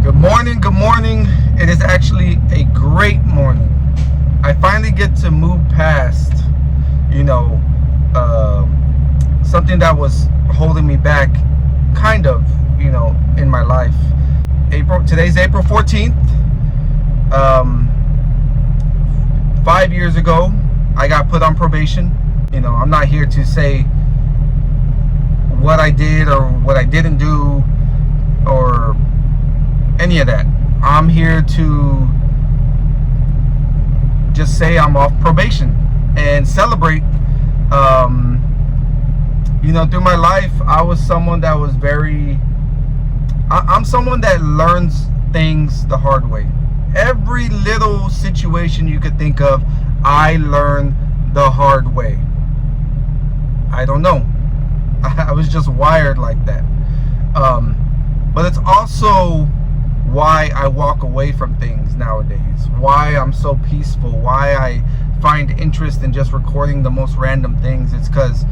Good morning, good morning. It is actually a great morning. I finally get to move past, something that was holding me back, kind of, in my life. Today's April 14th. 5 years ago, I got put on probation. I'm not here to say what I did or what I didn't do or any of that. I'm here to just say I'm off probation and celebrate. Through my life, I was someone that was I'm someone that learns things the hard way. Every little situation you could think of, I learned the hard way. I don't know. I was just wired like that. But it's also why I walk away from things nowadays, why I'm so peaceful, why I find interest in just recording the most random things. It's because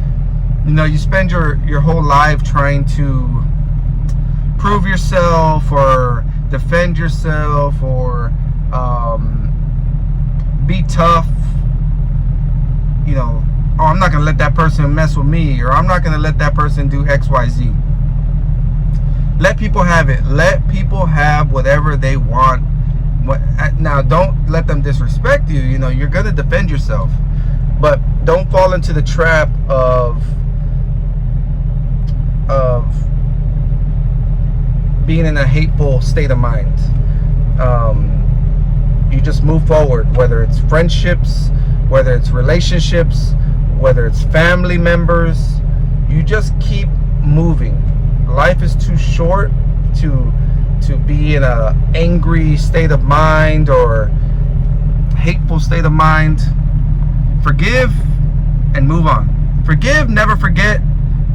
you spend your whole life trying to prove yourself or defend yourself or be tough. I'm not gonna let that person mess with me, or I'm not gonna let that person do XYZ. Let people have it. Let people have whatever they want. Now, don't let them disrespect you. You're going to defend yourself. But don't fall into the trap of being in a hateful state of mind. You just move forward, whether it's friendships, whether it's relationships, whether it's family members. You just keep moving. Life is too short to be in a angry state of mind or hateful state of mind. Forgive and move on. Forgive, never forget,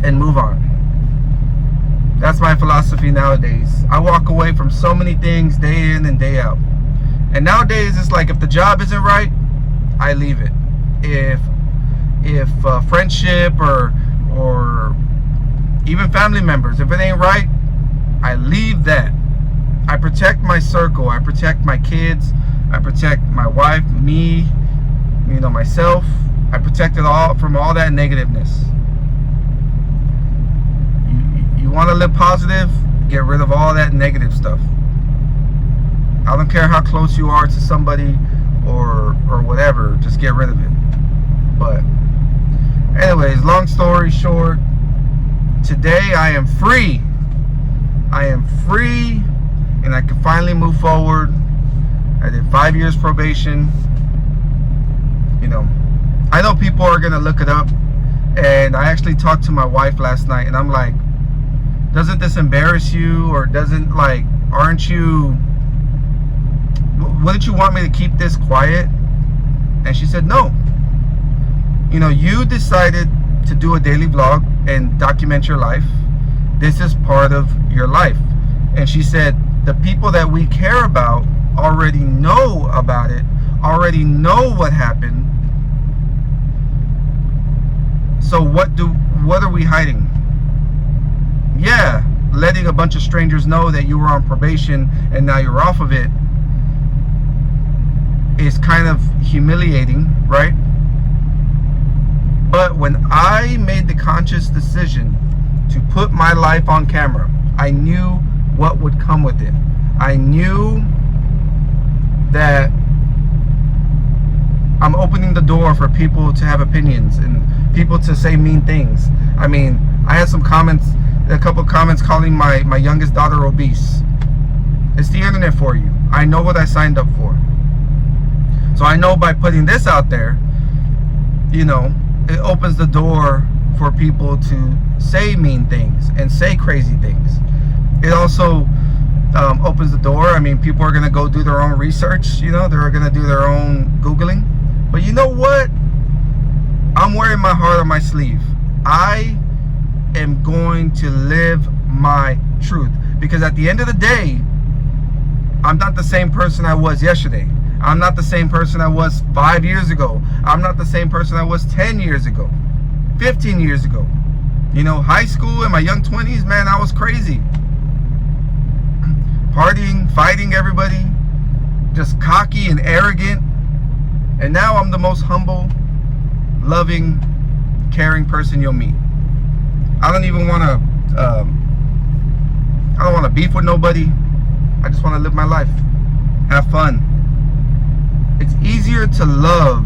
and move on. That's my philosophy nowadays. I walk away from so many things day in and day out. And nowadays it's like, if the job isn't right, I leave it. If friendship or even family members, if it ain't right, I leave that. I protect my circle. I protect my kids. I protect my wife, me, myself. I protect it all from all that negativeness. You want to live positive? Get rid of all that negative stuff. I don't care how close you are to somebody or whatever. Just get rid of it. But anyways, long story short, today I am free. I am free, and I can finally move forward. I did 5 years probation. I know people are gonna look it up, and I actually talked to my wife last night, and I'm like, doesn't this embarrass you, or wouldn't you want me to keep this quiet? And she said, no. You decided to do a daily vlog and document your life. This is part of your life. And she said, the people that we care about already know about it, already know what happened. So what are we hiding? Yeah, letting a bunch of strangers know that you were on probation and now you're off of it is kind of humiliating, right? But when I made the conscious decision to put my life on camera, I knew what would come with it. I knew that I'm opening the door for people to have opinions and people to say mean things. I had a couple comments calling my youngest daughter obese. It's the internet for you. I know what I signed up for. So I know by putting this out there, it opens the door for people to say mean things and say crazy things. It also opens the door. People are going to go do their own research. They're going to do their own Googling. But you know what? I'm wearing my heart on my sleeve. I am going to live my truth. Because at the end of the day, I'm not the same person I was yesterday. I'm not the same person I was 5 years ago. I'm not the same person I was 10 years ago, 15 years ago. High school in my young 20s, man, I was crazy. partying, fighting everybody, just cocky and arrogant. And now I'm the most humble, loving, caring person you'll meet. I don't even want to beef with nobody. I just want to live my life, have fun. It's easier to love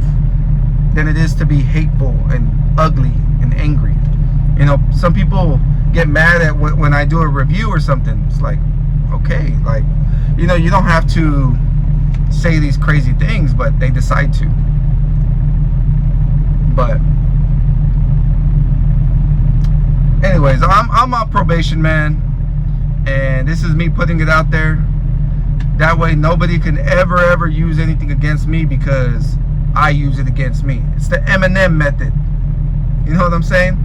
than it is to be hateful and ugly and angry. You know, some people get mad at when I do a review or something. It's like, okay, like, you know, you don't have to say these crazy things, but they decide to. But anyways, I'm on probation, man, and this is me putting it out there. That way nobody can ever use anything against me, because I use it against me. It's the Eminem method. You know what I'm saying?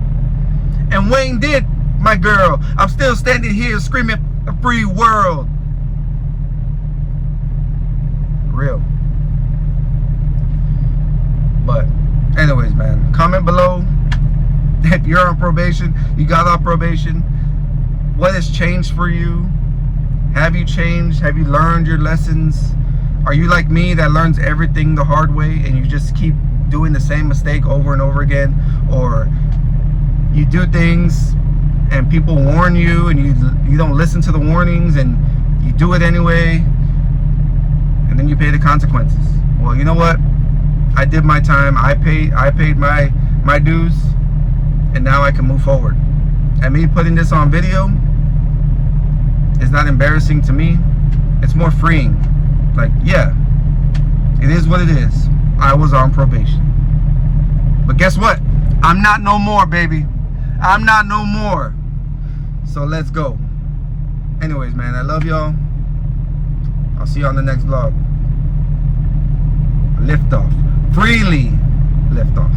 And Wayne did, my girl. I'm still standing here screaming a free world. Real. But anyways, man, comment below if you're on probation, you got off probation. What has changed for you? Have you changed? Have you learned your lessons? Are you like me that learns everything the hard way and you just keep doing the same mistake over and over again? Or you do things and people warn you and you don't listen to the warnings and you do it anyway, and then you pay the consequences? Well, you know what? I did my time. I paid my dues, and now I can move forward. And me putting this on video is not embarrassing to me. It's more freeing. Like, yeah, it is what it is. I was on probation. But guess what? I'm not no more, baby. I'm not no more. So let's go. Anyways, man, I love y'all. I'll see you on the next vlog. Lift off. Freely lift off.